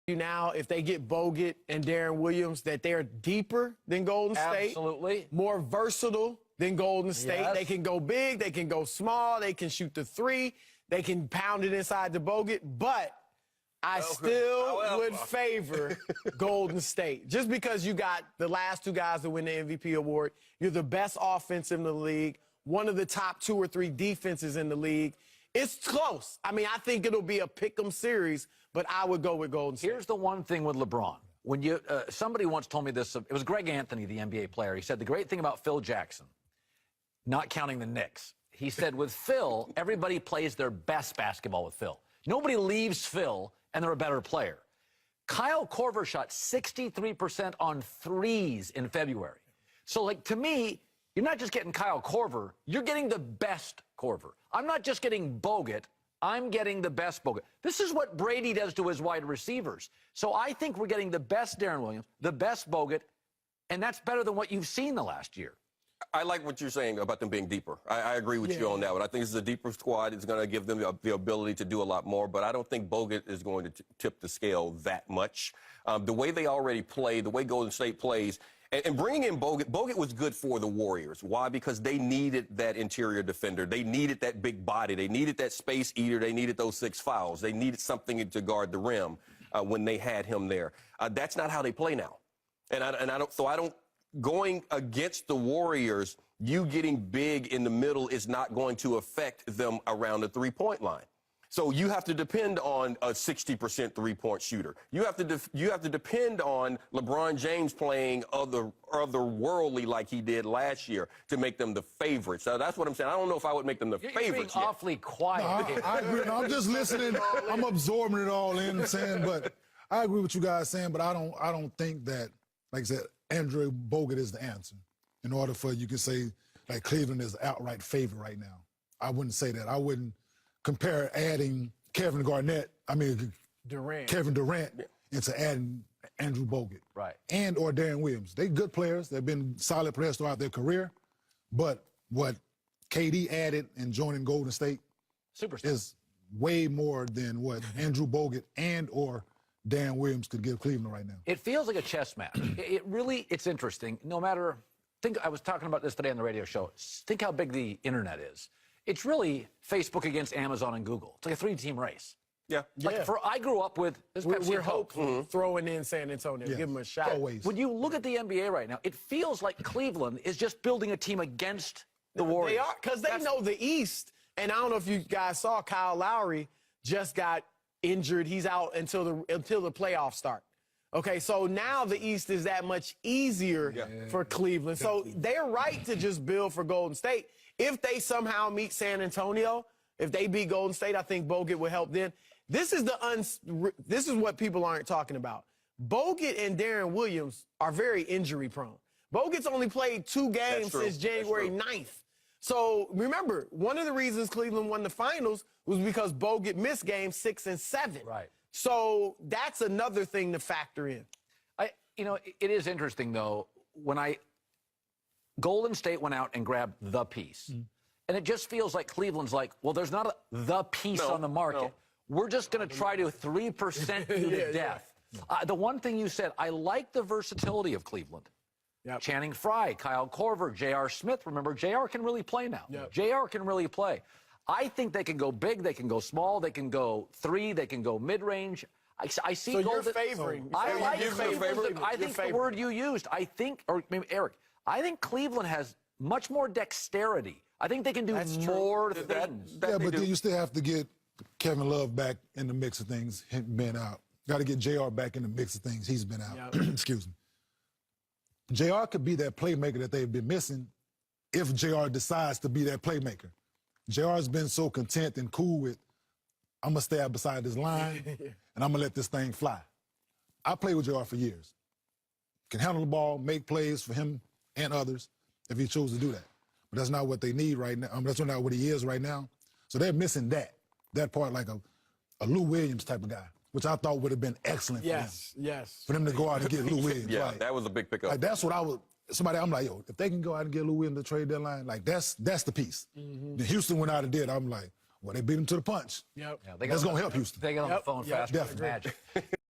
you now, if they get Bogut and Deron Williams, that they're deeper than Golden State. Absolutely. More versatile than Golden State. Yes. They can go big, they can go small, they can shoot the three, they can pound it inside the Bogut, but I still would favor Golden State. Just because you got the last two guys to win the MVP award, you're the best offense in the league, one of the top 2 or 3 defenses in the league. It's close. I mean, I think it'll be a pick-em series, but I would go with Golden State. Here's the one thing with LeBron. When you somebody once told me this, it was Greg Anthony, the NBA player. He said the great thing about Phil Jackson, not counting the Knicks, he said with Phil, everybody plays their best basketball with Phil. Nobody leaves Phil and they're a better player. Kyle Korver shot 63% on threes in February. So, like, to me, you're not just getting Kyle Korver, you're getting the best Korver. I'm not just getting Bogut, I'm getting the best Bogut. This is what Brady does to his wide receivers. So I think we're getting the best Deron Williams, the best Bogut, and that's better than what you've seen the last year. I like what you're saying about them being deeper. I agree with you on that one. I think this is a deeper squad. It's going to give them the ability to do a lot more, but I don't think Bogut is going to tip the scale that much. The way they already play, the way Golden State plays, and bringing in Bogut was good for the Warriors. Why? Because they needed that interior defender. They needed that big body. They needed that space eater. They needed those 6 fouls. They needed something to guard the rim when they had him there. That's not how they play now. And I don't. Going against the Warriors, you getting big in the middle is not going to affect them around the three-point line. So you have to depend on a 60% three-point shooter. You have to depend on LeBron James playing otherworldly like he did last year to make them the favorites. So that's what I'm saying. I don't know if I would make them the favorites. You're being awfully quiet. No, I agree. No, I'm just listening. I'm absorbing it all in, saying, but I agree with you guys saying, but I don't think that, like I said, Andrew Bogut is the answer. In order for you can say, like, Cleveland is the outright favorite right now. I wouldn't say that. I wouldn't compare adding Kevin Durant into adding Andrew Bogut. Right. And or Deron Williams. They're good players. They've been solid players throughout their career. But what KD added and joining Golden State is way more than what Andrew Bogut and or Deron Williams could give Cleveland right now. It feels like a chess match. It's interesting. No matter, I was talking about this today on the radio show. Think how big the internet is. It's really Facebook against Amazon and Google. It's like a 3-team race. Yeah. Like I grew up with this Pepsi We're and Coke. hopeful throwing in San Antonio, give them a shot. Always. When you look at the NBA right now, it feels like Cleveland is just building a team against the Warriors. They are, because they know the East. And I don't know if you guys saw, Kyle Lowry just got injured. He's out until the playoffs start. Okay, so now the East is that much easier for Cleveland. So they're right to just build for Golden State. If they somehow meet San Antonio, if they beat Golden State, I think Bogut will help them. This is what people aren't talking about. Bogut and Deron Williams are very injury prone. Bogut's only played 2 games since January 9th. So remember, one of the reasons Cleveland won the finals was because Bogut missed games 6 and 7. Right. So that's another thing to factor in. It is interesting, though, when Golden State went out and grabbed the piece. And it just feels like Cleveland's like, well, there's not the piece on the market. No. We're just going to try to 3% you to death. The one thing you said, I like the versatility of Cleveland. Yep. Channing Frye, Kyle Korver, J.R. Smith. Remember, J.R. can really play now. Yep. J.R. can really play. I think they can go big, they can go small, they can go 3, they can go mid-range. I see So Golden. you're favoring. I like Cleveland. I think the word you used, or maybe Eric, I think Cleveland has much more dexterity. I think they can do more things. Yeah, but then you still have to get Kevin Love back in the mix of things, him being out. Got to get JR back in the mix of things. He's been out. Yep. Excuse me. JR could be that playmaker that they've been missing if JR decides to be that playmaker. JR's been so content and cool with, I'm going to stay out beside this line, and I'm going to let this thing fly. I played with JR for years. Can handle the ball, make plays for him and others if he chose to do that. But that's not what they need right now. That's not what he is right now. So they're missing that part, like a Lou Williams type of guy, which I thought would have been excellent for them. Yes. For them to go out and get Lou Williams. Yeah, like, that was a big pickup. Like, that's what I'm like, yo, if they can go out and get Lou Williams to trade deadline, like, that's the piece. Then Houston went out and did. I'm like, well, they beat him to the punch. Yep. Yeah, That's going to help Houston. They get on the phone faster than magic.